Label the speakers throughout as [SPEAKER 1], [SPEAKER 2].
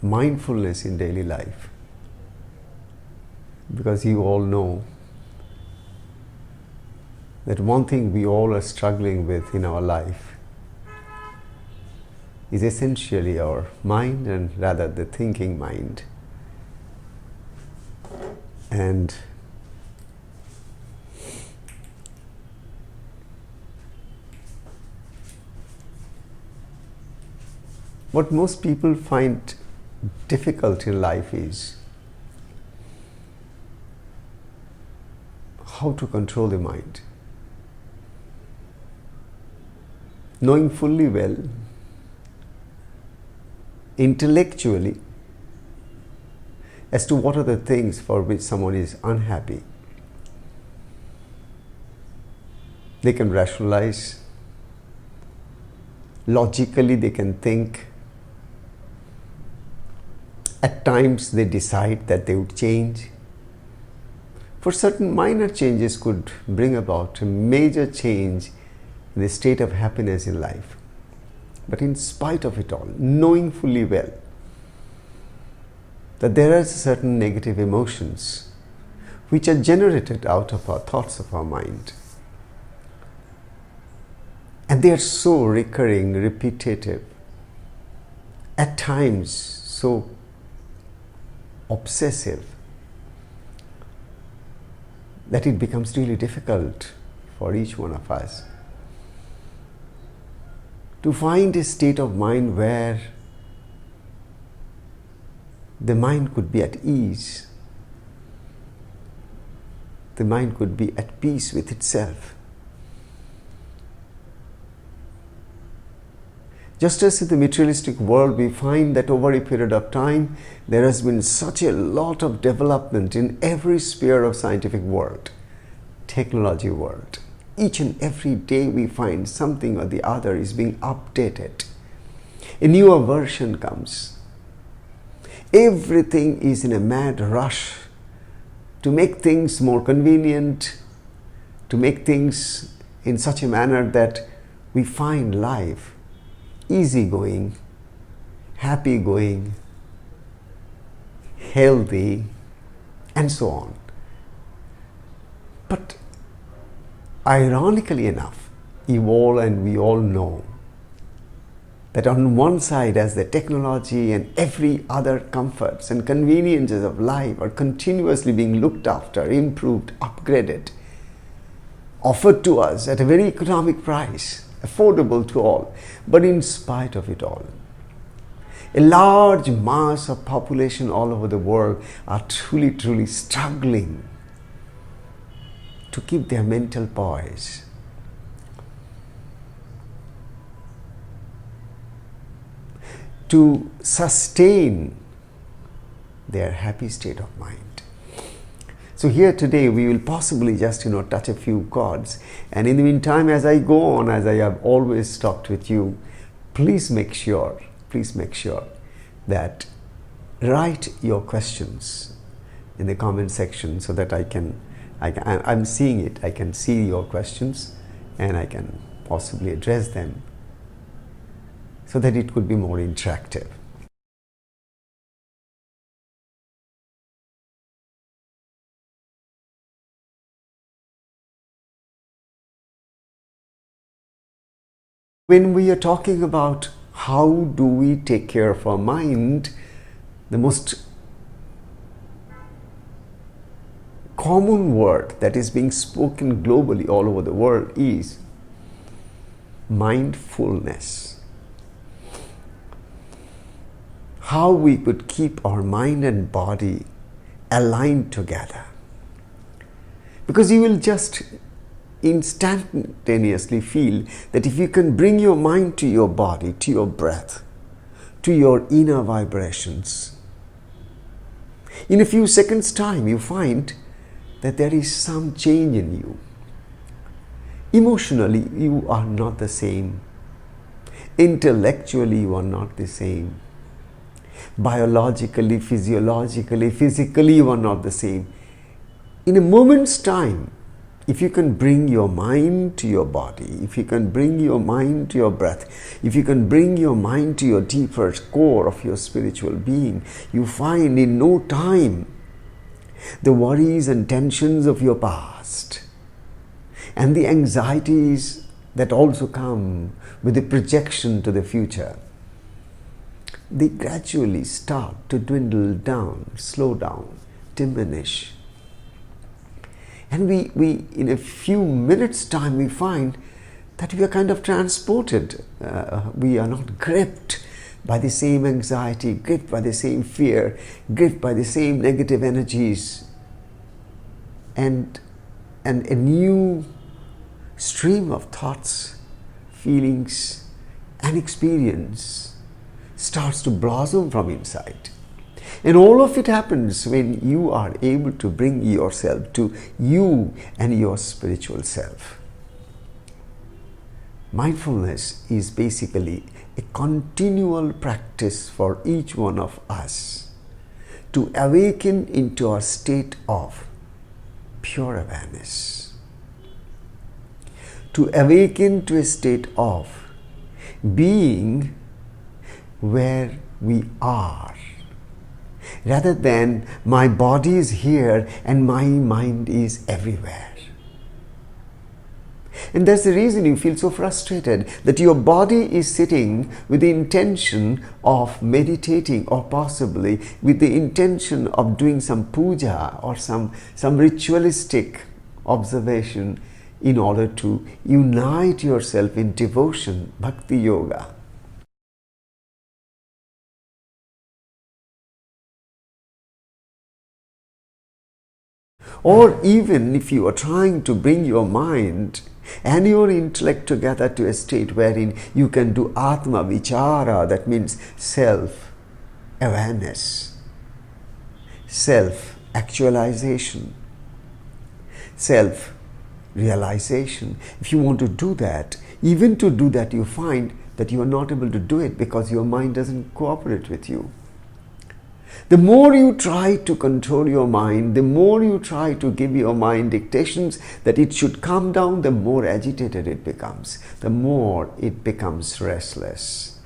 [SPEAKER 1] mindfulness in daily life. Because you all know that one thing we all are struggling with in our life is essentially our mind, and rather the thinking mind. And what most people find difficult in life is how to control the mind. Knowing fully well, intellectually, as to what are the things for which someone is unhappy. They can rationalize, logically they can think. At times they decide that they would change. For certain minor changes could bring about a major change in the state of happiness in life. But in spite of it all, knowing fully well that there are certain negative emotions which are generated out of our thoughts of our mind, and they are so recurring, repetitive, at times so obsessive, that it becomes really difficult for each one of us to find a state of mind where the mind could be at ease, the mind could be at peace with itself. Just as in the materialistic world, we find that over a period of time, there has been such a lot of development in every sphere of scientific world, technology world. Each and every day we find something or the other is being updated. A newer version comes. Everything is in a mad rush to make things more convenient, to make things in such a manner that we find life easygoing, happy-going, healthy, and so on. But ironically enough, we all know that on one side, as the technology and every other comforts and conveniences of life are continuously being looked after, improved, upgraded, offered to us at a very economic price, affordable to all. But in spite of it all, a large mass of population all over the world are truly struggling to keep their mental poise. To sustain their happy state of mind. So here today we will possibly just touch a few chords, and in the meantime, as I go on, as I have always talked with you, please make sure that write your questions in the comment section so that I'm seeing it, I can see your questions and I can possibly address them so that it could be more interactive. When we are talking about how do we take care of our mind, the most common word that is being spoken globally all over the world is mindfulness. How we could keep our mind and body aligned together. Because you will just instantaneously feel that if you can bring your mind to your body, to your breath, to your inner vibrations, in a few seconds' time you find that there is some change in you. Emotionally, you are not the same. Intellectually, you are not the same. Biologically, physiologically, physically, you are not the same. In a moment's time, if you can bring your mind to your body, if you can bring your mind to your breath, if you can bring your mind to your deeper core of your spiritual being, you find in no time the worries and tensions of your past and the anxieties that also come with the projection to the future, they gradually start to dwindle down, slow down, diminish. And we in a few minutes' time, we find that we are kind of transported. We are not gripped by the same anxiety, gripped by the same fear, gripped by the same negative energies. And a new stream of thoughts, feelings, and experience starts to blossom from inside. And all of it happens when you are able to bring yourself to you and your spiritual self. Mindfulness is basically a continual practice for each one of us to awaken into our state of pure awareness, to awaken to a state of being where we are, rather than my body is here and my mind is everywhere. And that's the reason you feel so frustrated, that your body is sitting with the intention of meditating, or possibly with the intention of doing some puja or some ritualistic observation in order to unite yourself in devotion, bhakti yoga. Or even if you are trying to bring your mind and your intellect together to a state wherein you can do Atma Vichara, that means self-awareness, self-actualization, self-realization. If you want to do that, even to do that, you find that you are not able to do it because your mind doesn't cooperate with you. The more you try to control your mind, the more you try to give your mind dictations that it should calm down, the more agitated it becomes, the more it becomes restless,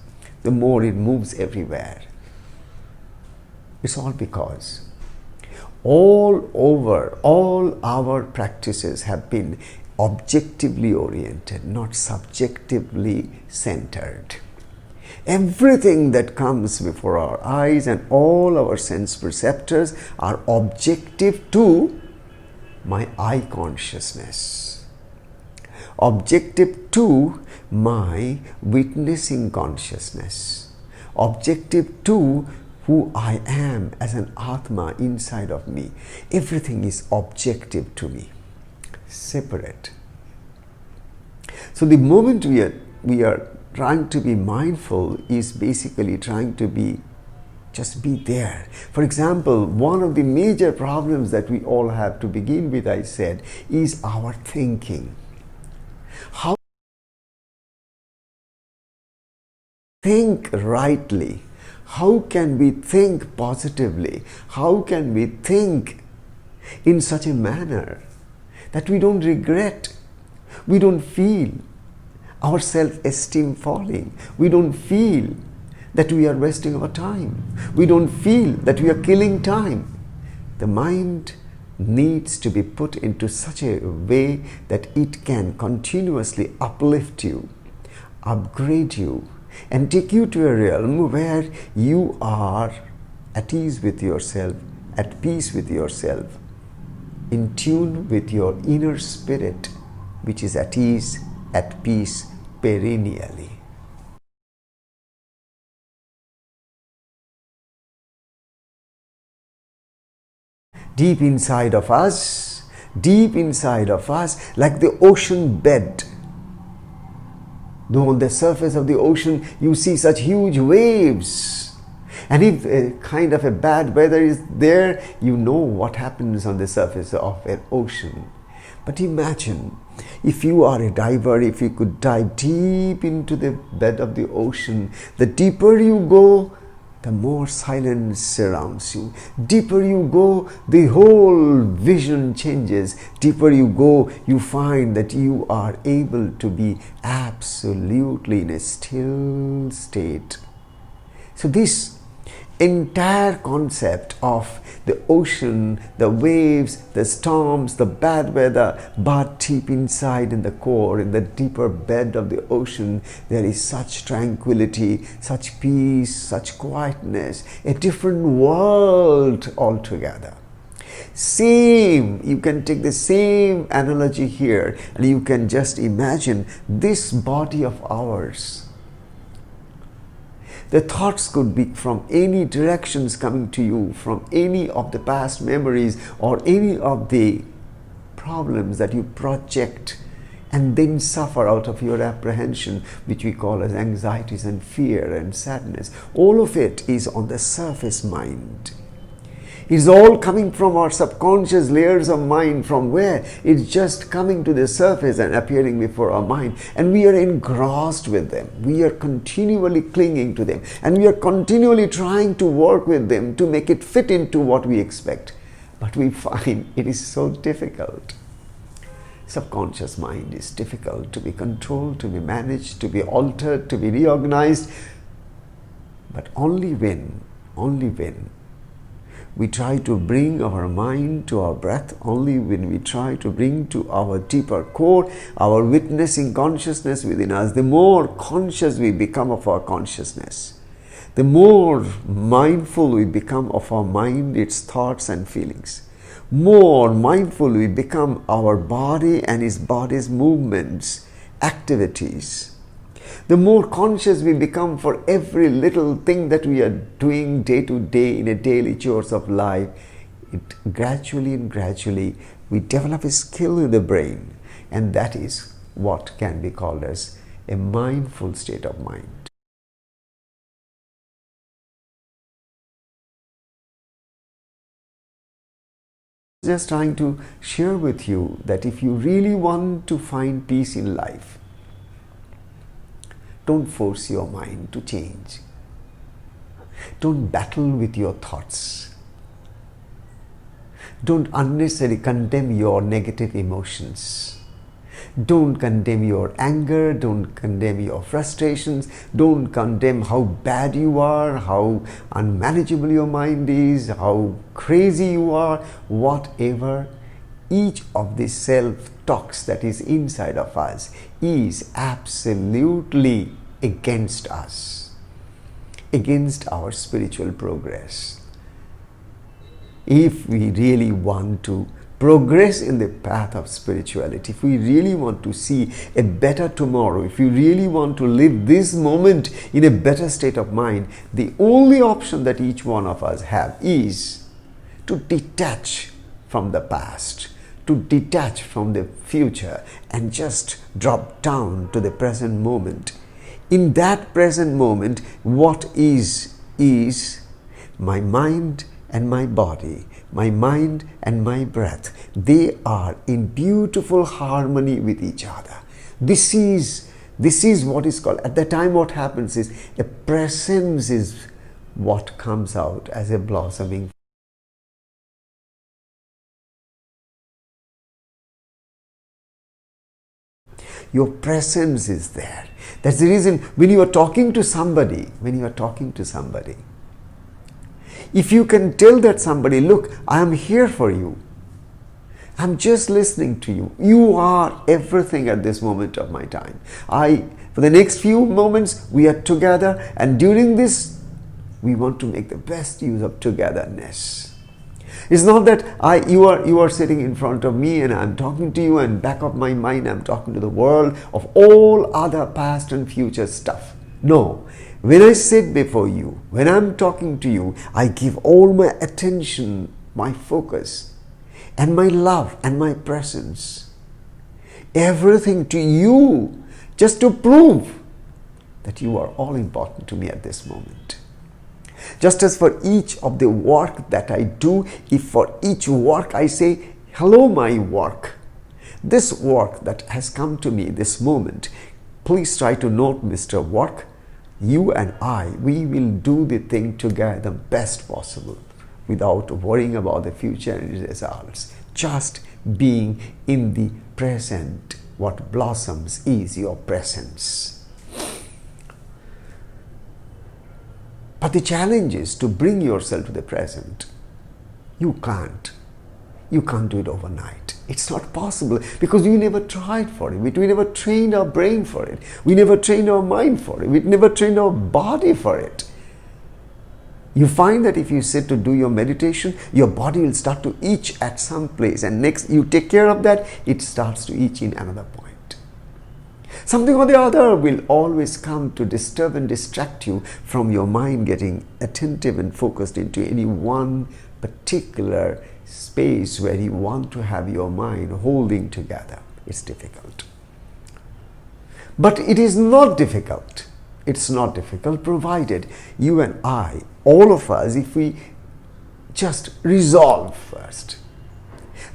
[SPEAKER 1] the more it moves everywhere. It's all because all our practices have been objectively oriented, not subjectively centered. Everything that comes before our eyes and all our sense perceptors are objective to my I consciousness, objective to my witnessing consciousness, objective to who I am as an Atma inside of me. Everything is objective to me, separate. So the moment we are trying to be mindful is basically trying to just be there. For example, one of the major problems that we all have to begin with, I said, is our thinking. How think rightly? How can we think positively? How can we think in such a manner that we don't regret, we don't feel our self-esteem falling, we don't feel that we are wasting our time, we don't feel that we are killing time? The mind needs to be put into such a way that it can continuously uplift you, upgrade you, and take you to a realm where you are at ease with yourself, at peace with yourself, in tune with your inner spirit, which is at ease, at peace perennially. Deep inside of us, like the ocean bed. Though on the surface of the ocean you see such huge waves, and if a kind of a bad weather is there, you know what happens on the surface of an ocean. But imagine, if you are a diver, if you could dive deep into the bed of the ocean, the deeper you go, the more silence surrounds you. Deeper you go, the whole vision changes. Deeper you go, you find that you are able to be absolutely in a still state. So this entire concept of the ocean, the waves, the storms, the bad weather, but deep inside in the core, in the deeper bed of the ocean, there is such tranquility, such peace, such quietness, a different world altogether. You can take the same analogy here, and you can just imagine this body of ours. The thoughts could be from any directions coming to you, from any of the past memories or any of the problems that you project and then suffer out of your apprehension, which we call as anxieties and fear and sadness. All of it is on the surface mind. It's all coming from our subconscious layers of mind, from where it's just coming to the surface and appearing before our mind. And we are engrossed with them. We are continually clinging to them. And we are continually trying to work with them to make it fit into what we expect. But we find it is so difficult. Subconscious mind is difficult to be controlled, to be managed, to be altered, to be reorganized. But only when we try to bring our mind to our breath, only when we try to bring to our deeper core, our witnessing consciousness within us, the more conscious we become of our consciousness, the more mindful we become of our mind, its thoughts and feelings, more mindful we become our body and its body's movements, activities, the more conscious we become for every little thing that we are doing day to day in a daily chores of life, it gradually we develop a skill in the brain, and that is what can be called as a mindful state of mind. Just trying to share with you that if you really want to find peace in life, don't force your mind to change. Don't battle with your thoughts. Don't unnecessarily condemn your negative emotions. Don't condemn your anger. Don't condemn your frustrations. Don't condemn how bad you are, how unmanageable your mind is, how crazy you are, whatever. Each of these self-talks that is inside of us is absolutely against us, against our spiritual progress. If we really want to progress in the path of spirituality, if we really want to see a better tomorrow, if we really want to live this moment in a better state of mind, the only option that each one of us have is to detach from the past, to detach from the future and just drop down to the present moment. In that present moment, what is my mind and my body, my mind and my breath. They are in beautiful harmony with each other. This is what is called, at the time what happens is, a presence is what comes out as a blossoming. Your presence is there. That's the reason when you are talking to somebody, if you can tell that somebody, look, I am here for you. I'm just listening to you. You are everything at this moment of my time. For the next few moments, we are together, and during this, we want to make the best use of togetherness. It's not that you are sitting in front of me and I'm talking to you, and back of my mind I'm talking to the world of all other past and future stuff. No. When I sit before you, when I'm talking to you, I give all my attention, my focus, and my love and my presence, everything to you, just to prove that you are all important to me at this moment. Just as for each of the work that I do, if for each work I say, hello my work, this work that has come to me this moment, please try to note Mr. Work, you and I, we will do the thing together the best possible without worrying about the future and results. Just being in the present. What blossoms is your presence. But the challenge is to bring yourself to the present. You can't. You can't do it overnight. It's not possible because we never tried for it. We never trained our brain for it. We never trained our mind for it. We never trained our body for it. You find that if you sit to do your meditation, your body will start to itch at some place, and next you take care of that, it starts to itch in another point. Something or the other will always come to disturb and distract you from your mind getting attentive and focused into any one particular space where you want to have your mind holding together. It's difficult. But it is not difficult. It's not difficult provided you and I, all of us, if we just resolve first.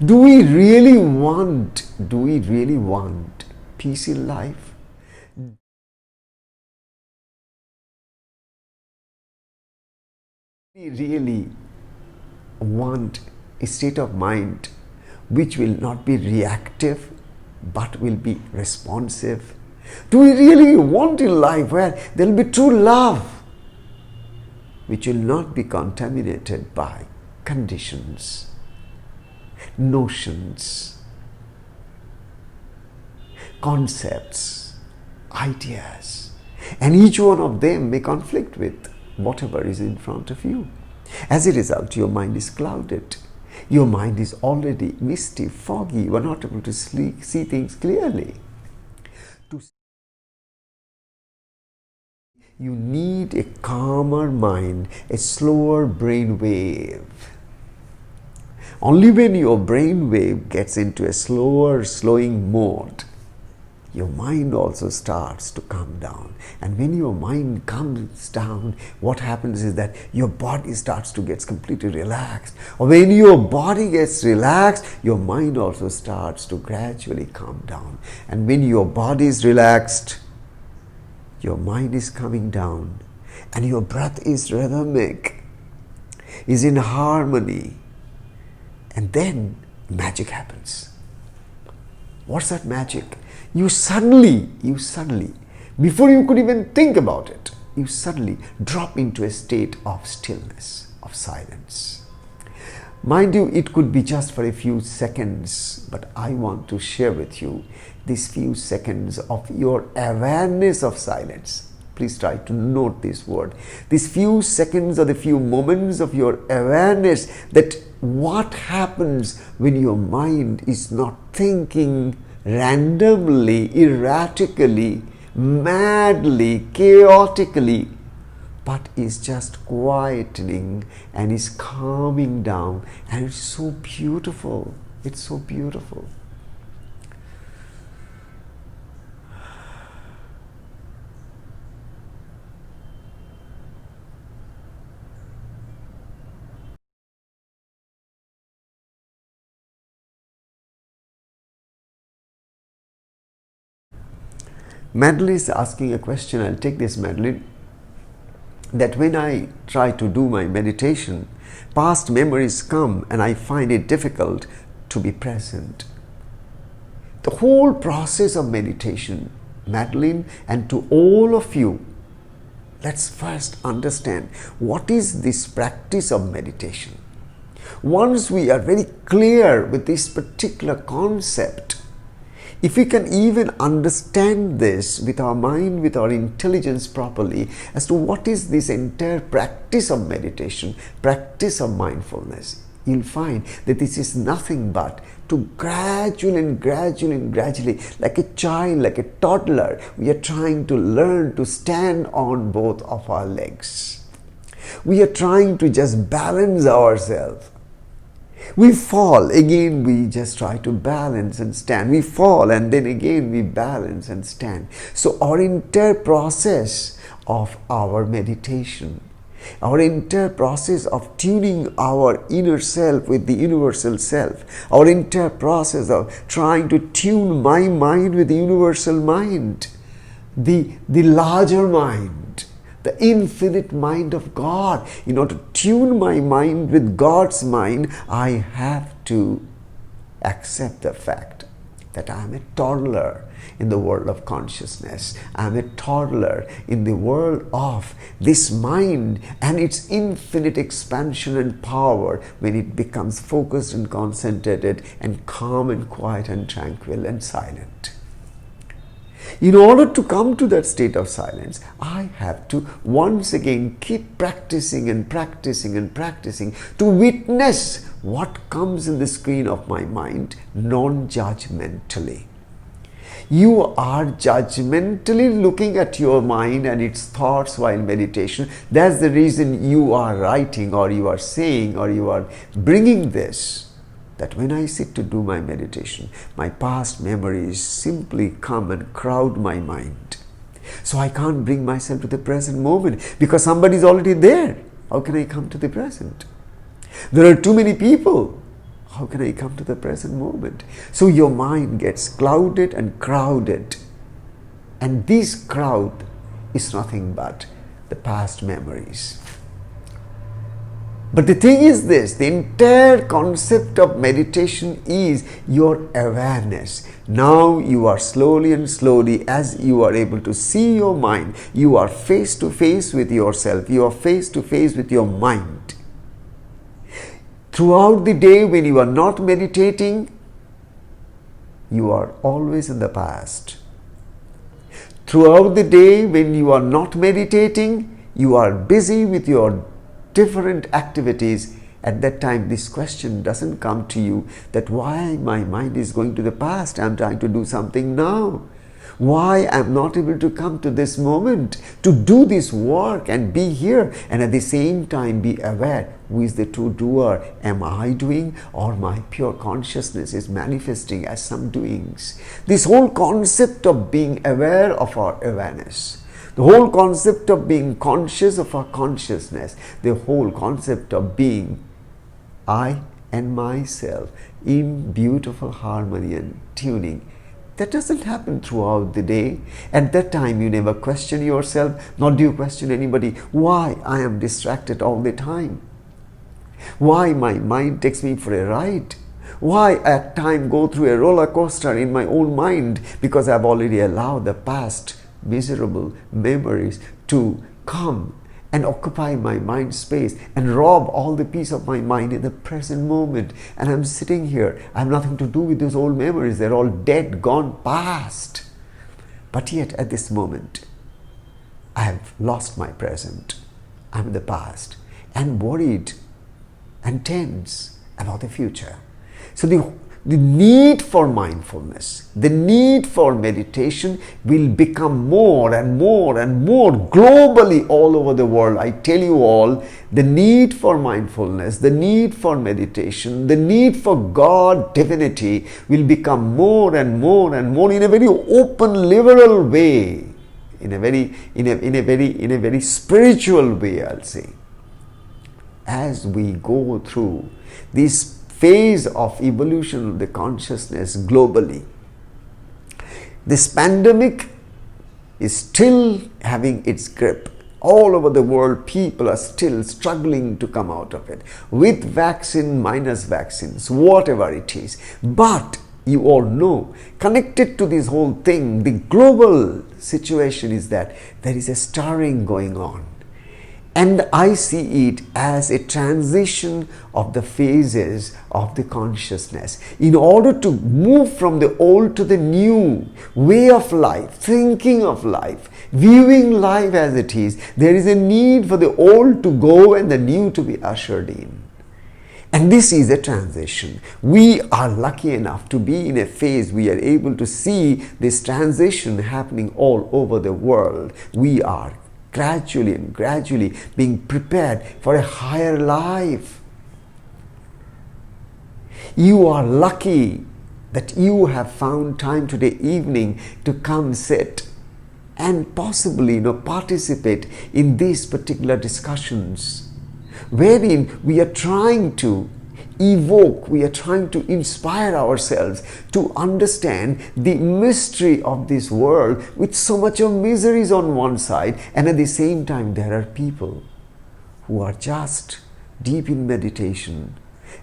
[SPEAKER 1] Do we really want peace in life? We really want a state of mind which will not be reactive but will be responsive? Do we really want a life where there will be true love which will not be contaminated by conditions, notions, concepts, ideas, and each one of them may conflict with whatever is in front of you? As a result, your mind is clouded. Your mind is already misty, foggy. You are not able to see things clearly. You need a calmer mind, a slower brain wave. Only when your brain wave gets into a slowing mode, your mind also starts to calm down. And when your mind calms down, what happens is that your body starts to get completely relaxed. Or when your body gets relaxed, your mind also starts to gradually calm down. And when your body is relaxed, your mind is coming down, and your breath is rhythmic, is in harmony. And then magic happens. What's that magic? You suddenly, before you could even think about it, you suddenly drop into a state of stillness, of silence. Mind you, it could be just for a few seconds, but I want to share with you these few seconds of your awareness of silence. Please try to note this word. These few seconds or the few moments of your awareness, that what happens when your mind is not thinking randomly, erratically, madly, chaotically, but is just quietening and is calming down. And it's so beautiful. It's so beautiful. Madeline is asking a question. I'll take this, Madeline. That when I try to do my meditation, past memories come and I find it difficult to be present. The whole process of meditation, Madeline, and to all of you, let's first understand what is this practice of meditation. Once we are very clear with this particular concept, if we can even understand this with our mind, with our intelligence properly, as to what is this entire practice of meditation, practice of mindfulness, you'll find that this is nothing but to gradually, like a child, like a toddler, we are trying to learn to stand on both of our legs. We are trying to just balance ourselves. We fall, again we just try to balance and stand. We fall and then again we balance and stand. So our entire process of our meditation, our entire process of tuning our inner self with the universal self, our entire process of trying to tune my mind with the universal mind, the larger mind, the infinite mind of God. In order to tune my mind with God's mind, I have to accept the fact that I am a toddler in the world of consciousness. I am a toddler in the world of this mind and its infinite expansion and power when it becomes focused and concentrated and calm and quiet and tranquil and silent. In order to come to that state of silence, I have to once again keep practicing and practicing and practicing to witness what comes in the screen of my mind non-judgmentally. You are judgmentally looking at your mind and its thoughts while meditation. That's the reason you are writing or you are saying or you are bringing this. That when I sit to do my meditation, my past memories simply come and crowd my mind. So I can't bring myself to the present moment because somebody is already there. How can I come to the present? There are too many people. How can I come to the present moment? So your mind gets clouded and crowded. And this crowd is nothing but the past memories. But the thing is this, the entire concept of meditation is your awareness. Now you are slowly and slowly, as you are able to see your mind, you are face to face with yourself, you are face to face with your mind. Throughout the day when you are not meditating, you are always in the past. Throughout the day when you are not meditating, you are busy with your different activities. At that time, this question doesn't come to you that why my mind is going to the past. I'm trying to do something now. Why I'm not able to come to this moment to do this work and be here and at the same time be aware who is the true doer. Am I doing or my pure consciousness is manifesting as some doings? This whole concept of being aware of our awareness, the whole concept of being conscious of our consciousness, the whole concept of being I and myself in beautiful harmony and tuning, that doesn't happen throughout the day. At that time, you never question yourself, nor do you question anybody. Why I am distracted all the time? Why my mind takes me for a ride? Why at time go through a roller coaster in my own mind? Because I've already allowed the past miserable memories to come and occupy my mind space and rob all the peace of my mind in the present moment. And I'm sitting here. I have nothing to do with those old memories. They're all dead, gone, past. But yet at this moment, I have lost my present. I'm in the past and worried and tense about the future. So the need for mindfulness, the need for meditation will become more and more and more globally all over the world. I tell you all, the need for mindfulness, the need for meditation, the need for God, divinity will become more and more and more in a very open, liberal way, in a very spiritual way, I'll say. As we go through this phase of evolution of the consciousness globally, this pandemic is still having its grip. All over the world, people are still struggling to come out of it, with vaccine, minus vaccines, whatever it is. But you all know, connected to this whole thing, the global situation is that there is a stirring going on. And I see it as a transition of the phases of the consciousness. In order to move from the old to the new way of life, thinking of life, viewing life as it is, there is a need for the old to go and the new to be ushered in. And this is a transition. We are lucky enough to be in a phase we are able to see this transition happening all over the world. We are gradually being prepared for a higher life. You are lucky that you have found time today evening to come sit and possibly participate in these particular discussions, wherein we are trying to evoke, we are trying to inspire ourselves to understand the mystery of this world with so much of miseries on one side, and at the same time there are people who are just deep in meditation,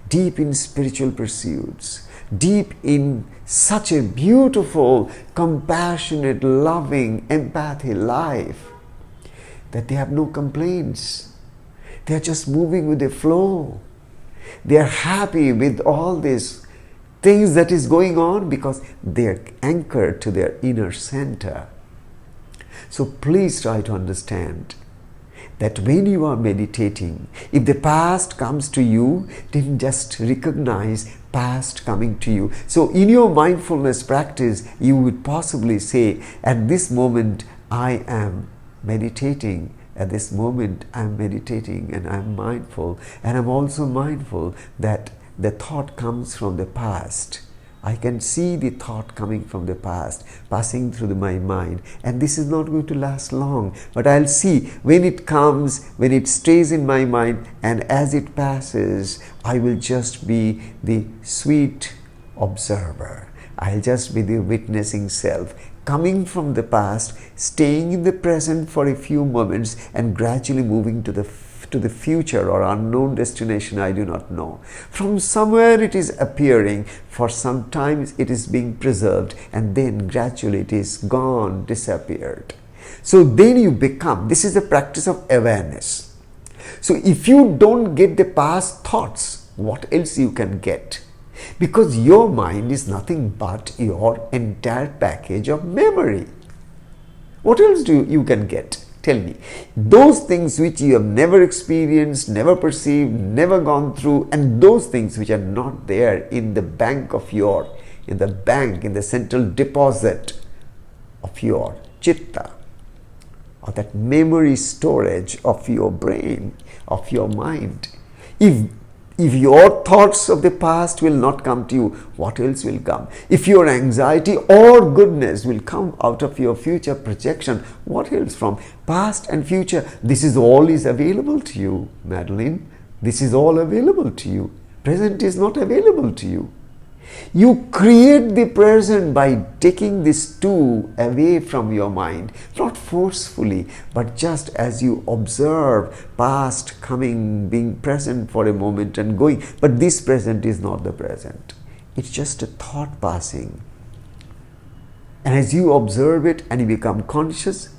[SPEAKER 1] deep in spiritual pursuits, deep in such a beautiful, compassionate, loving, empathy life that they have no complaints. They are just moving with the flow. They are happy with all these things that is going on because they are anchored to their inner center. So please try to understand that when you are meditating, if the past comes to you, then just recognize past coming to you. So in your mindfulness practice, you would possibly say, at this moment I am meditating. At this moment I am meditating and I am mindful, and I am also mindful that the thought comes from the past. I can see the thought coming from the past passing through my mind, and this is not going to last long, but I'll see when it comes, when it stays in my mind, and as it passes, I will just be the sweet observer. I'll just be the witnessing self, coming from the past, staying in the present for a few moments, and gradually moving to the future or unknown destination I do not know. From somewhere it is appearing, for some time it is being preserved, and then gradually it is gone, disappeared. So then you become, this is the practice of awareness. So if you don't get the past thoughts, what else you can get? Because your mind is nothing but your entire package of memory. What else you can get? Tell me. Those things which you have never experienced, never perceived, never gone through, and those things which are not there in the bank of in the central deposit of your chitta, or that memory storage of your brain, of your mind. If your thoughts of the past will not come to you, what else will come? If your anxiety or goodness will come out of your future projection, what else from past and future? This is all is available to you, Madeline. This is all available to you. Present is not available to you. You create the present by taking this two away from your mind, not forcefully, but just as you observe past coming, being present for a moment and going. But this present is not the present. It's just a thought passing. And as you observe it and you become conscious,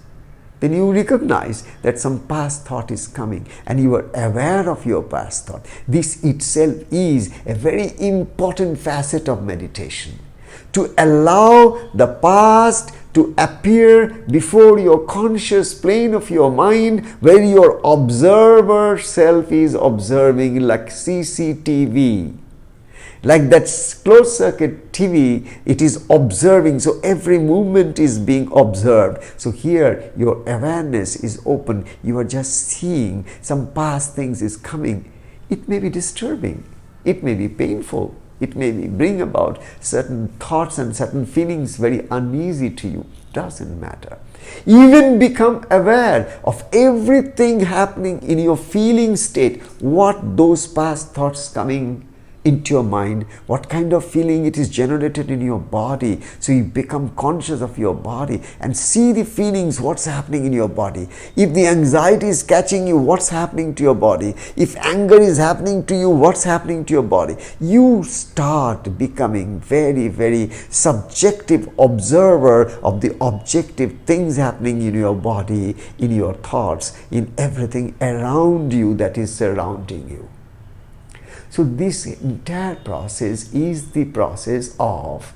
[SPEAKER 1] then you recognize that some past thought is coming and you are aware of your past thought. This itself is a very important facet of meditation. To allow the past to appear before your conscious plane of your mind, where your observer self is observing like CCTV. Like that closed circuit TV, it is observing, so every movement is being observed. So here your awareness is open, you are just seeing some past things is coming. It may be disturbing, it may be painful, it may bring about certain thoughts and certain feelings very uneasy to you. Doesn't matter. Even become aware of everything happening in your feeling state, what those past thoughts coming into your mind, what kind of feeling it is generated in your body. So you become conscious of your body and see the feelings, what's happening in your body. If the anxiety is catching you, what's happening to your body? If anger is happening to you, what's happening to your body? You start becoming very, very subjective observer of the objective things happening in your body, in your thoughts, in everything around you that is surrounding you. So this entire process is the process of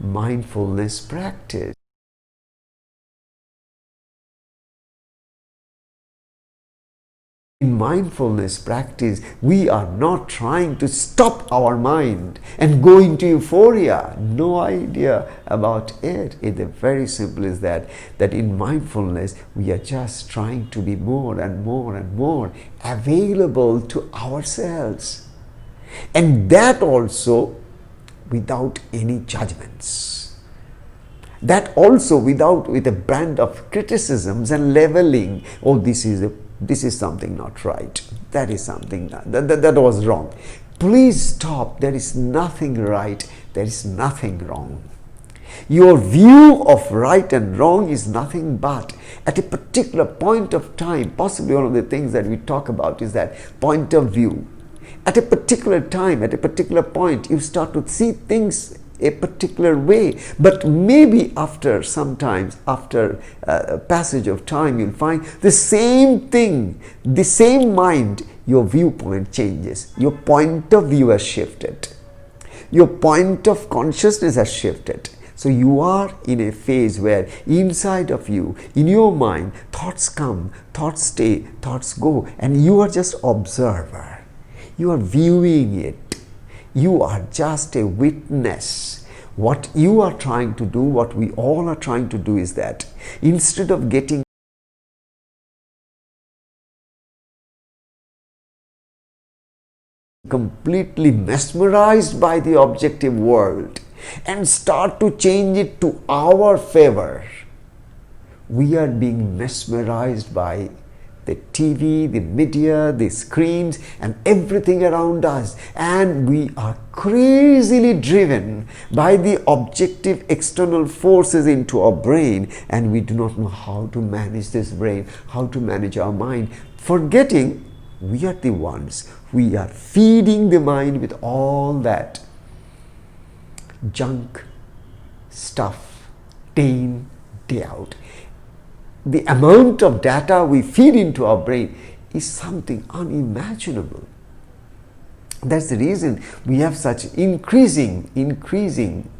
[SPEAKER 1] mindfulness practice. In mindfulness practice, we are not trying to stop our mind and go into euphoria. No idea about it. It's very simple as that in mindfulness, we are just trying to be more and more and more available to ourselves. And that also without any judgments. That also with a brand of criticisms and leveling. Oh, this is something not right. That is something that was wrong. Please stop. There is nothing right. There is nothing wrong. Your view of right and wrong is nothing but at a particular point of time. Possibly one of the things that we talk about is that point of view. At a particular time, at a particular point, you start to see things a particular way, but maybe after sometimes, after a passage of time, you'll find the same thing, the same mind, your viewpoint changes. Your point of view has shifted. Your point of consciousness has shifted. So you are in a phase where inside of you, in your mind, thoughts come, thoughts stay, thoughts go, and you are just observer. You are viewing it. You are just a witness. What you are trying to do, what we all are trying to do is that instead of getting completely mesmerized by the objective world and start to change it to our favor, we are being mesmerized by the TV, the media, the screens, and everything around us. And we are crazily driven by the objective external forces into our brain, and we do not know how to manage this brain, how to manage our mind, forgetting we are the ones. We are feeding the mind with all that junk stuff day in, day out. The amount of data we feed into our brain is something unimaginable. That's the reason we have such increasing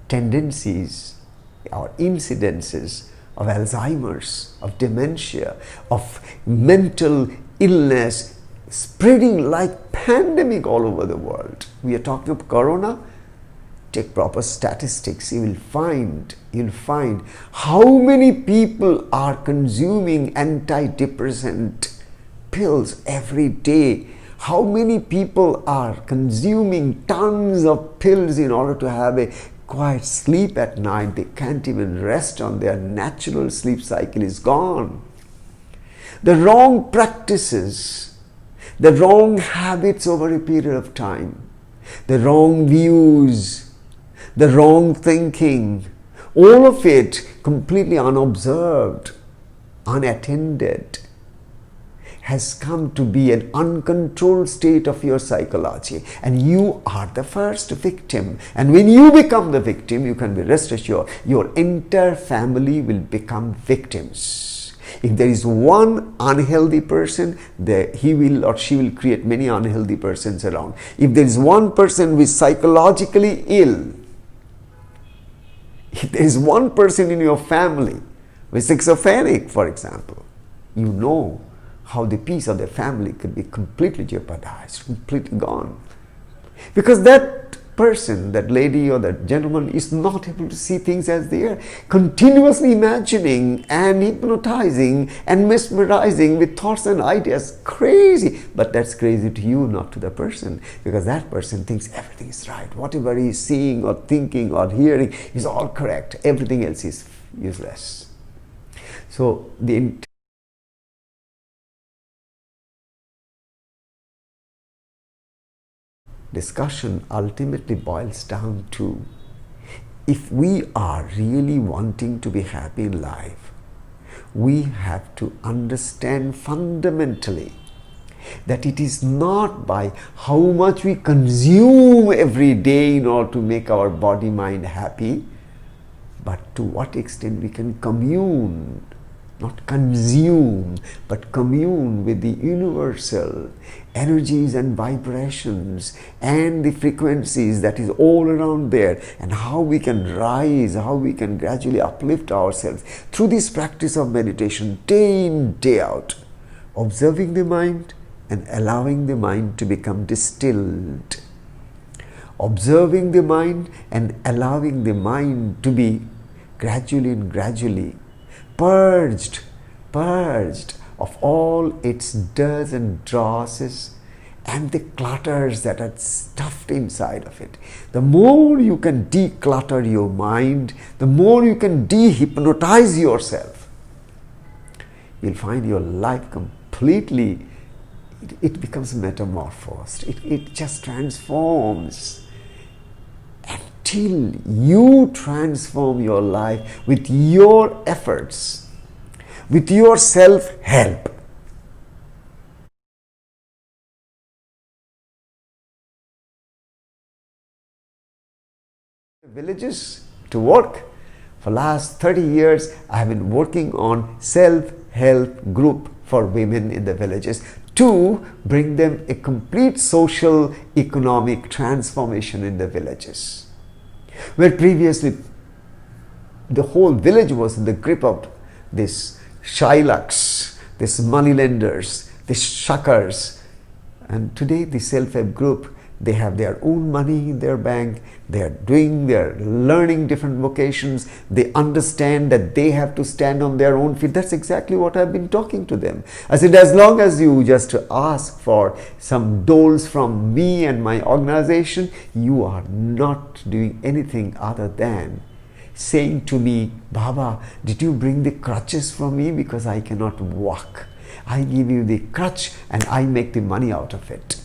[SPEAKER 1] tendencies or incidences of Alzheimer's, of dementia, of mental illness spreading like pandemic all over the world. We are talking of corona. Take proper statistics, you'll find how many people are consuming antidepressant pills every day. How many people are consuming tons of pills in order to have a quiet sleep at night. They can't even rest on their natural sleep cycle is gone. The wrong practices, the wrong habits over a period of time, the wrong views, the wrong thinking, all of it completely unobserved, unattended, has come to be an uncontrolled state of your psychology, and you are the first victim. And when you become the victim, you can be rest assured your entire family will become victims. If there is one unhealthy person, he will or she will create many unhealthy persons around. If there is one person who is psychologically ill, if there is one person in your family who is schizophrenic, for example, you know how the peace of the family could be completely jeopardized, completely gone. Because that person, that lady or that gentleman is not able to see things as they are, continuously imagining and hypnotizing and mesmerizing with thoughts and ideas. Crazy. But that's crazy to you, not to the person, because that person thinks everything is right. Whatever he is seeing or thinking or hearing is all correct. Everything else is useless. So the discussion ultimately boils down to, if we are really wanting to be happy in life, we have to understand fundamentally that it is not by how much we consume every day in order to make our body mind happy, but to what extent we can commune, not consume, but commune with the universal energies and vibrations and the frequencies that is all around there, and how we can rise, how we can gradually uplift ourselves through this practice of meditation day in, day out, observing the mind and allowing the mind to become distilled. Observing the mind and allowing the mind to be gradually purged of all its dirt and drosses and the clutters that are stuffed inside of it. The more you can declutter your mind, the more you can de-hypnotize yourself, you'll find your life completely it becomes metamorphosed. It just transforms until you transform your life with your efforts, with your self-help. Villages to work. For last 30 years, I have been working on self-help group for women in the villages to bring them a complete social, economic transformation in the villages. Where previously the whole village was in the grip of these shylocks, these moneylenders, these shuckers. And today the self-help group, they have their own money in their bank, they're learning different vocations, they understand that they have to stand on their own feet. That's exactly what I've been talking to them. I said, as long as you just ask for some doles from me and my organization, you are not doing anything other than saying to me, Baba, did you bring the crutches for me because I cannot walk? I give you the crutch and I make the money out of it.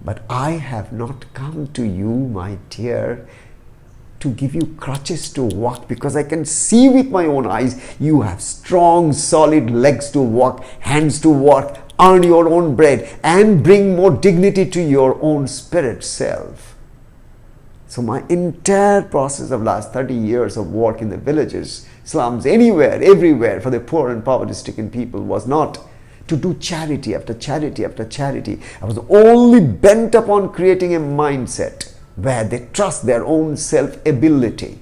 [SPEAKER 1] But I have not come to you, my dear, to give you crutches to walk, because I can see with my own eyes you have strong, solid legs to walk, hands to work, earn your own bread, and bring more dignity to your own spirit self. So my entire process of last 30 years of work in the villages, slums, anywhere, everywhere for the poor and poverty-stricken people was not to do charity after charity after charity. I was only bent upon creating a mindset where they trust their own self-ability,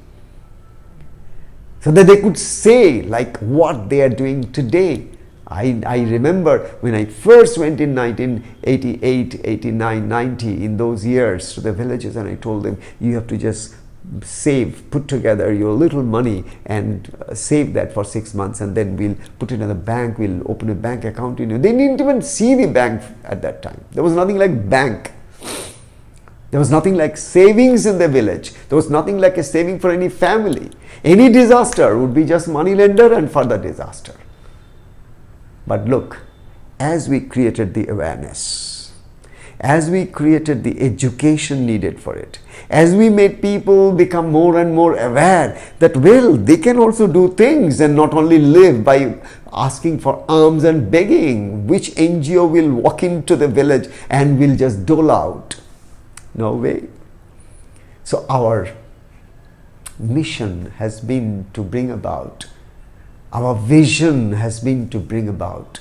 [SPEAKER 1] so that they could say like what they are doing today. I remember when I first went in 1988, 89, 90, in those years to the villages, and I told them, you have to just save, put together your little money and save that for 6 months, and then we'll put it in the bank, we'll open a bank account in you. They didn't even see the bank at that time. There was nothing like bank. There was nothing like savings in the village. There was nothing like a saving for any family. Any disaster would be just money lender and further disaster. But look, as we created the awareness, as we created the education needed for it, as we made people become more and more aware that, well, they can also do things and not only live by asking for alms and begging. Which NGO will walk into the village and will just dole out? No way. So our mission has been to bring about, our vision has been to bring about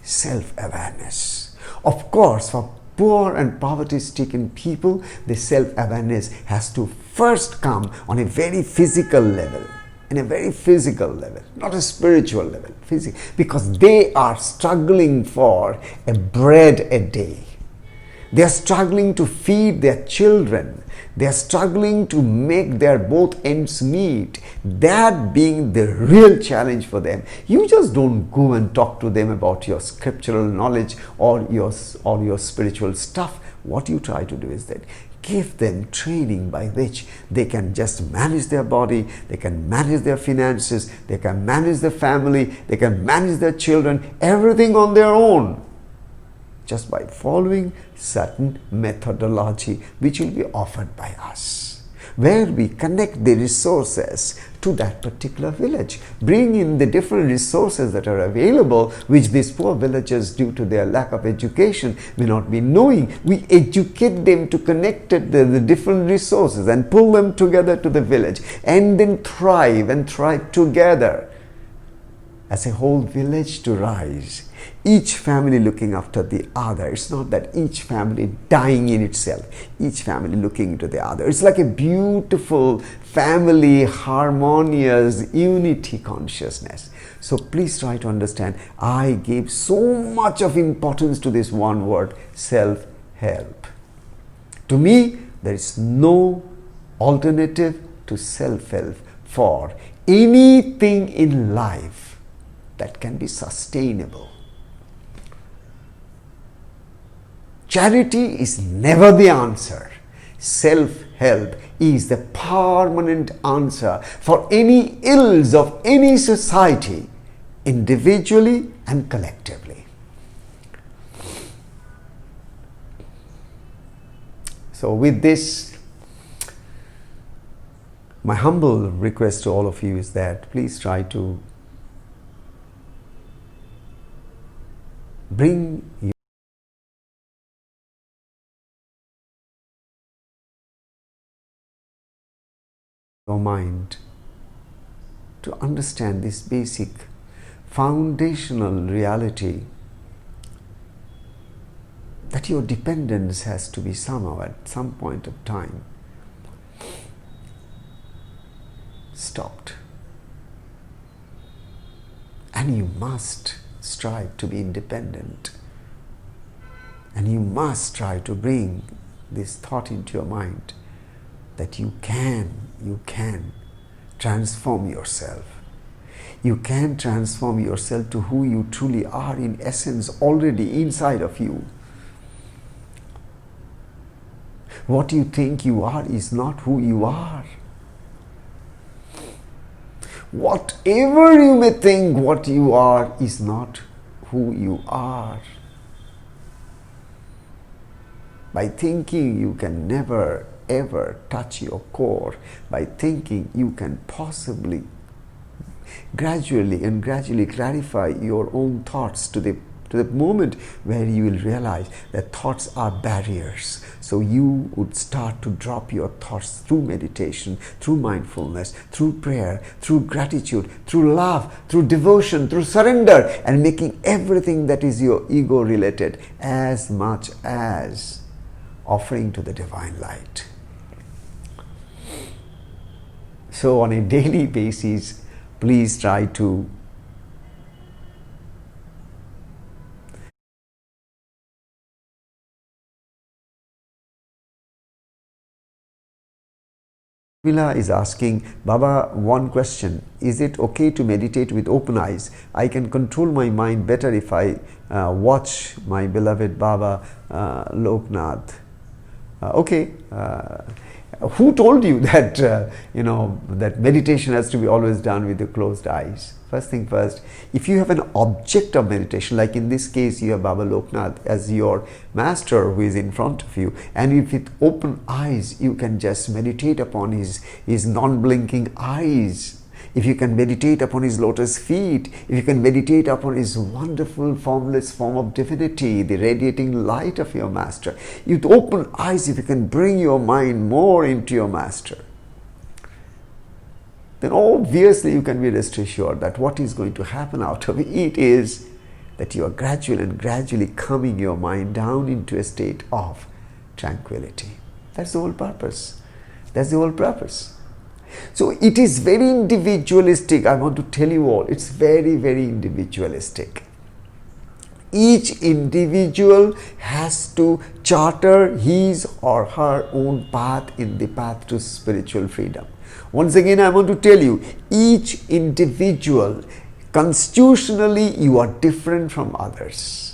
[SPEAKER 1] self-awareness. Of course, for poor and poverty-stricken people, the self-awareness has to first come on a very physical level, in a very physical level, not a spiritual level, physical, because they are struggling for a bread a day. They are struggling to feed their children. They are struggling to make their both ends meet. That being the real challenge for them. You just don't go and talk to them about your scriptural knowledge or your spiritual stuff. What you try to do is that give them training by which they can just manage their body, they can manage their finances, they can manage their family, they can manage their children, everything on their own, just by following certain methodology which will be offered by us, where we connect the resources to that particular village, bring in the different resources that are available, which these poor villagers, due to their lack of education, may not be knowing. We educate them to connect the different resources and pull them together to the village, and then thrive together as a whole village to rise, each family looking after the other. It's not that each family dying in itself, each family looking into the other. It's like a beautiful family, harmonious unity consciousness. So please try to understand, I gave so much of importance to this one word, self-help. To me, there is no alternative to self-help for anything in life that can be sustainable. Charity is never the answer. Self-help is the permanent answer for any ills of any society, individually and collectively. So with this, my humble request to all of you is that please try to bring your mind to understand this basic foundational reality that your dependence has to be somehow at some point of time stopped, and you must strive to be independent, and you must try to bring this thought into your mind that you can transform yourself. You can transform yourself to who you truly are in essence already inside of you. What you think you are is not who you are. Whatever you may think what you are is not who you are. By thinking you can never ever touch your core. By thinking you can possibly gradually clarify your own thoughts to the moment where you will realize that thoughts are barriers. So you would start to drop your thoughts through meditation, through mindfulness, through prayer, through gratitude, through love, through devotion, through surrender, and making everything that is your ego related as much as offering to the divine light. So on a daily basis, please try to Mila is asking, Baba, one question. Is it okay to meditate with open eyes? I can control my mind better if I watch my beloved Baba Loknath. Okay. Who told you that that meditation has to be always done with the closed eyes? First thing first, if you have an object of meditation, like in this case you have Baba Loknath as your master who is in front of you, and if with open eyes you can just meditate upon his non-blinking eyes, if you can meditate upon his lotus feet, if you can meditate upon his wonderful formless form of divinity, the radiating light of your master, with open eyes, if you can bring your mind more into your master, then obviously you can be rest assured that what is going to happen out of it is that you are gradually calming your mind down into a state of tranquility. That's the whole purpose. That's the whole purpose. So it is very individualistic. I want to tell you all, it's very individualistic. Each individual has to charter his or her own path in the path to spiritual freedom. Once again, I want to tell you, each individual, constitutionally, you are different from others.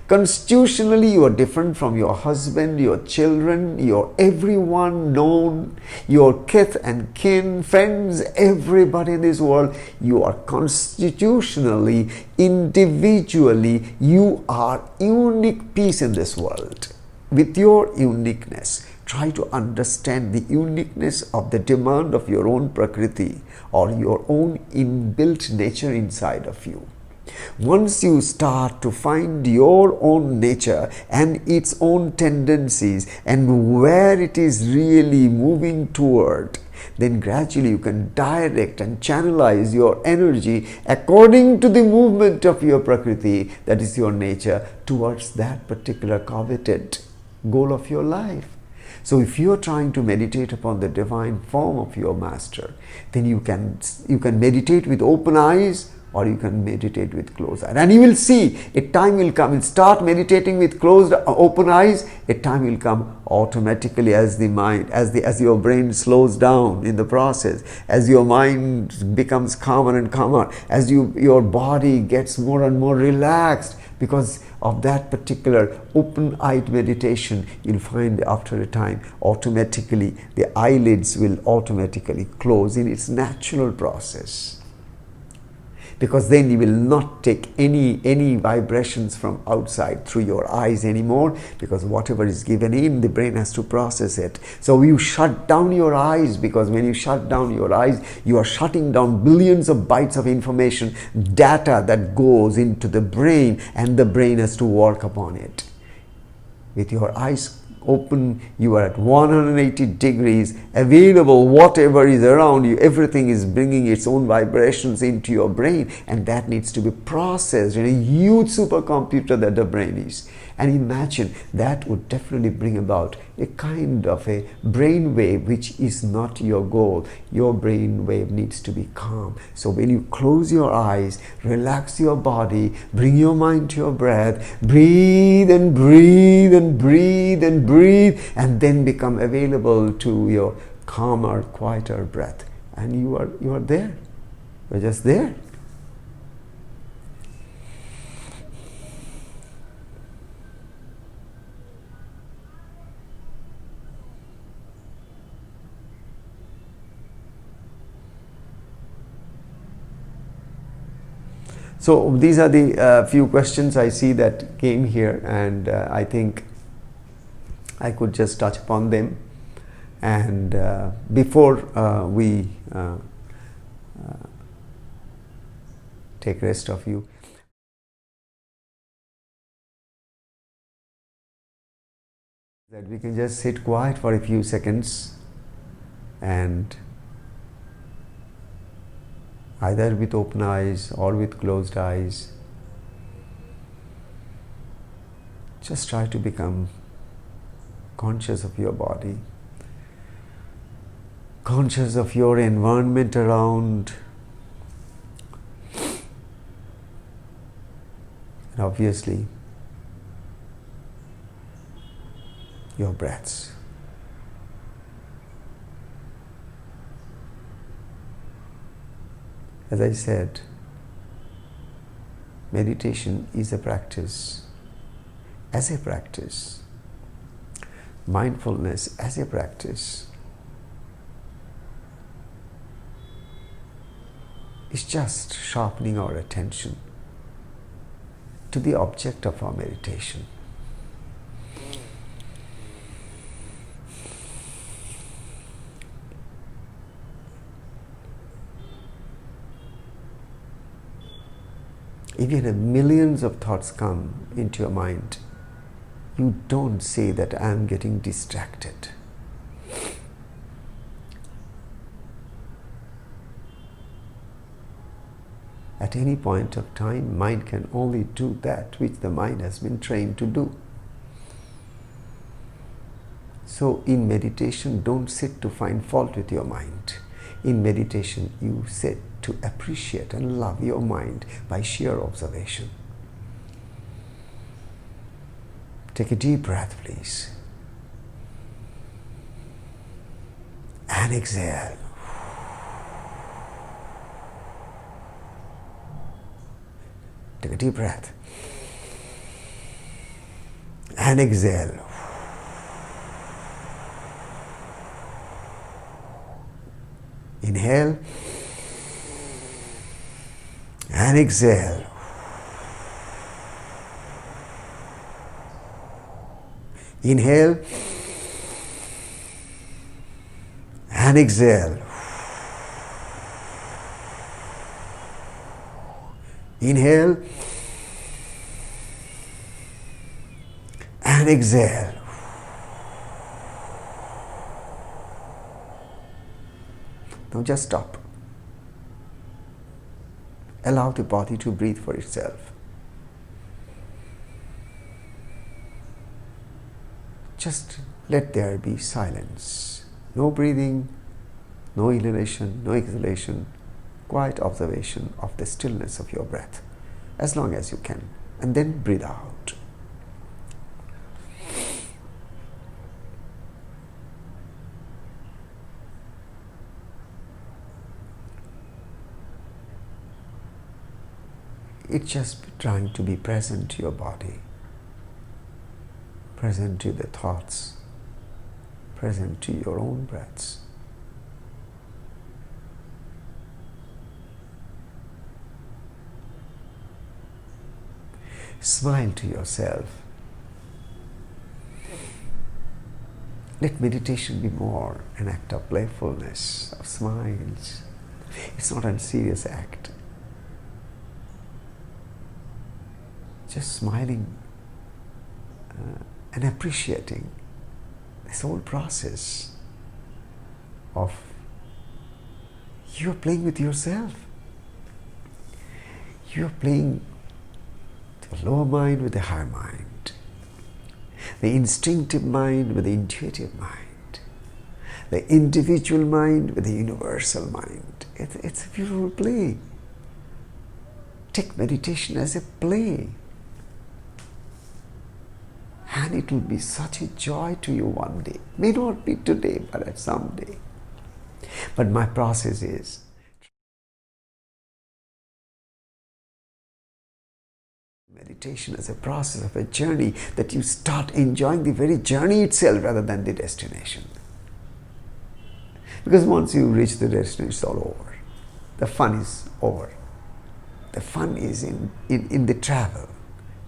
[SPEAKER 1] Constitutionally, you are different from your husband, your children, your everyone known, your kith and kin, friends, everybody in this world. You are constitutionally, individually, you are unique piece in this world. With your uniqueness, try to understand the uniqueness of the demand of your own prakriti or your own inbuilt nature inside of you. Once you start to find your own nature and its own tendencies and where it is really moving toward, then gradually you can direct and channelize your energy according to the movement of your prakriti, that is your nature, towards that particular coveted goal of your life. So if you are trying to meditate upon the divine form of your master, then you can meditate with open eyes, or you can meditate with closed eyes. And you will see, a time will come, you'll start meditating with open eyes, a time will come automatically as the mind, as your brain slows down in the process, as your mind becomes calmer and calmer, as your body gets more and more relaxed because of that particular open-eyed meditation, you'll find after a time, automatically, the eyelids will automatically close in its natural process. because then you will not take any vibrations from outside through your eyes anymore, because whatever is given in, the brain has to process it. So you shut down your eyes, because when you shut down your eyes, you are shutting down billions of bytes of information, data that goes into the brain, and the brain has to work upon it. With your eyes open, you are at 180 degrees, available, whatever is around you, everything is bringing its own vibrations into your brain, and that needs to be processed in a huge supercomputer that the brain is. And imagine, that would definitely bring about a kind of a brain wave which is not your goal. Your brain wave needs to be calm. So when you close your eyes, relax your body, bring your mind to your breath, breathe and breathe and breathe and breathe, and then become available to your calmer, quieter breath. And you are there. You're just there. So these are the few questions I see that came here, and I think I could just touch upon them. And before we take rest of you, that we can just sit quiet for a few seconds, and either with open eyes or with closed eyes, just try to become conscious of your body, conscious of your environment around, and obviously your breaths. As I said, meditation is a practice. As a practice, mindfulness as a practice is just sharpening our attention to the object of our meditation. Even if millions of thoughts come into your mind, you don't say that I am getting distracted. At any point of time, mind can only do that which the mind has been trained to do. So in meditation, don't sit to find fault with your mind. In meditation, you sit to appreciate and love your mind by sheer observation. Take a deep breath, please. And exhale. Take a deep breath. And exhale. Inhale. And exhale. Inhale and exhale. Inhale and exhale. Now just stop. Allow the body to breathe for itself. Just let there be silence. No breathing, no inhalation, no exhalation. Quiet observation of the stillness of your breath as long as you can. And then breathe out. It's just trying to be present to your body, present to the thoughts, present to your own breaths. Smile to yourself. Let meditation be more an act of playfulness, of smiles. It's not a serious act. Just smiling and appreciating this whole process of you're playing with yourself. You're playing the lower mind with the higher mind, the instinctive mind with the intuitive mind, the individual mind with the universal mind. It's a beautiful play. Take meditation as a play. And it will be such a joy to you one day. May not be today, but at some day. But my process is meditation as a process of a journey, that you start enjoying the very journey itself rather than the destination. Because once you reach the destination, it's all over. The fun is over. The fun is in the travel,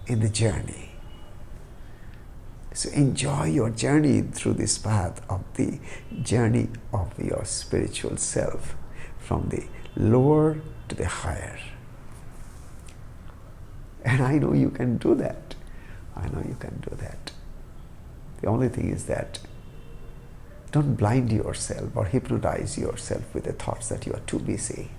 [SPEAKER 1] in the journey. So enjoy your journey through this path of the journey of your spiritual self, from the lower to the higher. And I know you can do that. I know you can do that. The only thing is that don't blind yourself or hypnotize yourself with the thoughts that you are too busy.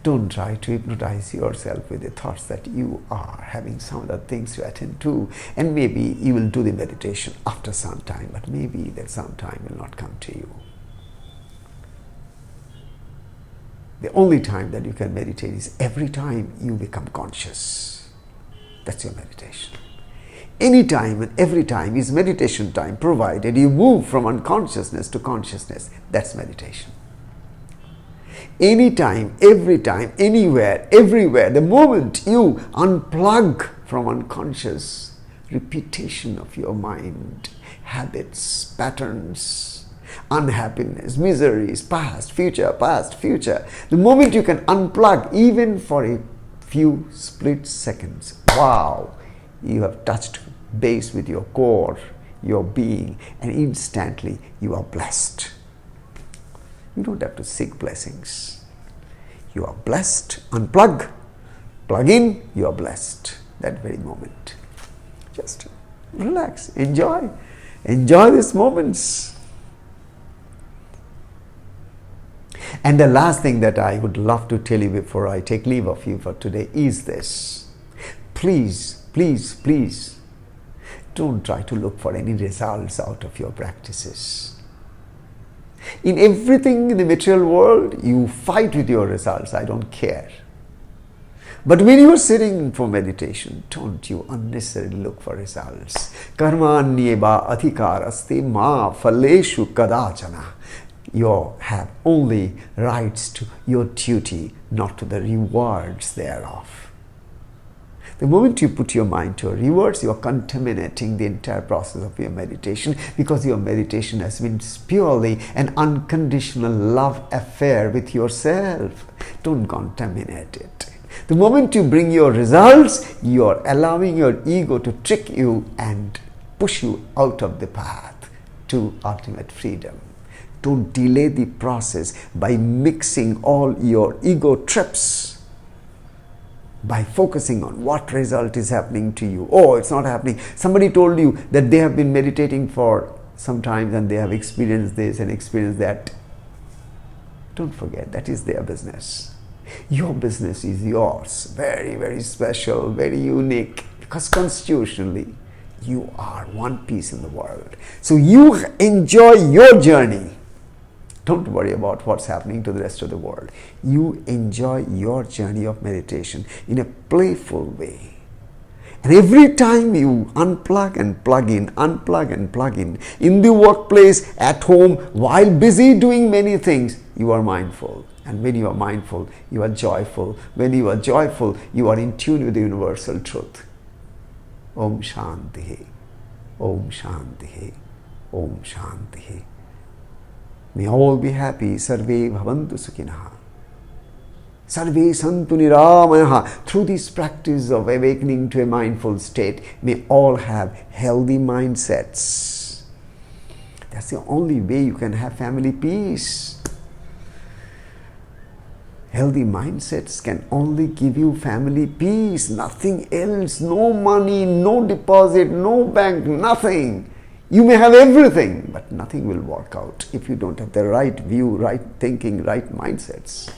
[SPEAKER 1] Don't try to hypnotize yourself with the thoughts that you are having some other things to attend to, and maybe you will do the meditation after some time, but maybe that some time will not come to you. The only time that you can meditate is every time you become conscious. That's your meditation. Any time and every time is meditation time, provided you move from unconsciousness to consciousness. That's meditation. Anytime, every time, anywhere, everywhere, the moment you unplug from unconscious repetition of your mind, habits, patterns, unhappiness, miseries, past, future, the moment you can unplug even for a few split seconds, wow, you have touched base with your core, your being, and instantly you are blessed. You don't have to seek blessings. You are blessed. Unplug. Plug in. You are blessed. That very moment. Just relax. Enjoy. Enjoy these moments. And the last thing that I would love to tell you before I take leave of you for today is this. Please, please, please, don't try to look for any results out of your practices. In everything in the material world, you fight with your results. I don't care. But when you are sitting for meditation, don't you unnecessarily look for results. Karmanyeva adhikaraste ma phaleshu kadachana. You have only rights to your duty, not to the rewards thereof. The moment you put your mind to rewards, you are contaminating the entire process of your meditation, because your meditation has been purely an unconditional love affair with yourself. Don't contaminate it. The moment you bring your results, you are allowing your ego to trick you and push you out of the path to ultimate freedom. Don't delay the process by mixing all your ego trips, by focusing on what result is happening to you. Oh, it's not happening. Somebody told you that they have been meditating for some time and they have experienced this and experienced that. Don't forget, that is their business. Your business is yours. Very, very special, very unique, because constitutionally, you are one piece in the world. So you enjoy your journey. Don't worry about what's happening to the rest of the world. You enjoy your journey of meditation in a playful way. And every time you unplug and plug in, unplug and plug in the workplace, at home, while busy doing many things, you are mindful. And when you are mindful, you are joyful. When you are joyful, you are in tune with the universal truth. Om Shanti. Om Shanti. Om Shanti. May all be happy. Sarve bhavantu sukhinah. Sarve santu niramayaha. Through this practice of awakening to a mindful state, may all have healthy mindsets. That's the only way you can have family peace. Healthy mindsets can only give you family peace, nothing else. No money, no deposit, no bank, nothing. You may have everything, but nothing will work out if you don't have the right view, right thinking, right mindsets.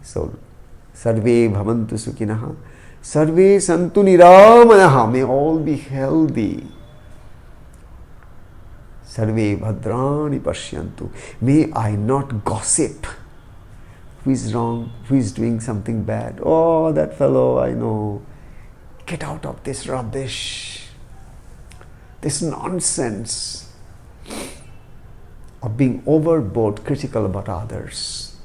[SPEAKER 1] So, sarve bhavantu sukhinaha, sarve santu niramayaha. May all be healthy. Sarve bhadrani pashyantu. May I not gossip. Who is wrong? Who is doing something bad? Oh, that fellow, I know. Get out of this rubbish. This nonsense of being overboard critical about others.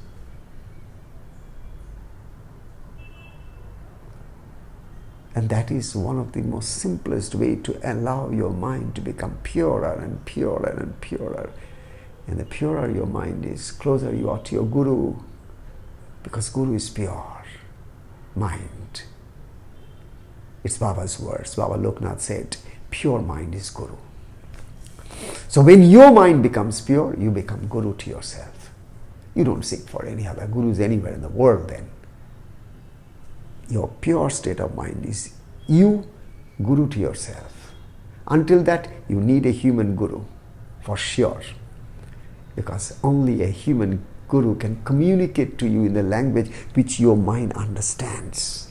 [SPEAKER 1] And that is one of the most simplest way to allow your mind to become purer and purer and purer. And the purer your mind is, closer you are to your Guru. Because Guru is pure mind. It's Baba's words. Baba Loknath said, pure mind is Guru. So when your mind becomes pure, you become Guru to yourself. You don't seek for any other Gurus anywhere in the world then. Your pure state of mind is you, Guru to yourself. Until that, you need a human Guru, for sure. Because only a human Guru can communicate to you in the language which your mind understands.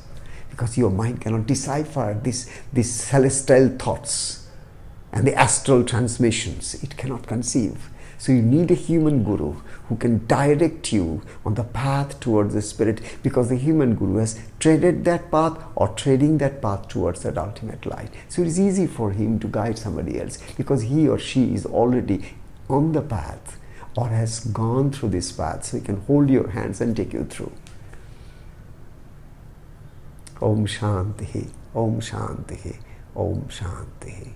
[SPEAKER 1] Because your mind cannot decipher these celestial thoughts and the astral transmissions. It cannot conceive. So you need a human Guru who can direct you on the path towards the Spirit, because the human Guru has treaded that path or treading that path towards that ultimate light. So it is easy for him to guide somebody else, because he or she is already on the path or has gone through this path, so he can hold your hands and take you through. Om Shanti, Om Shanti, Om Shanti.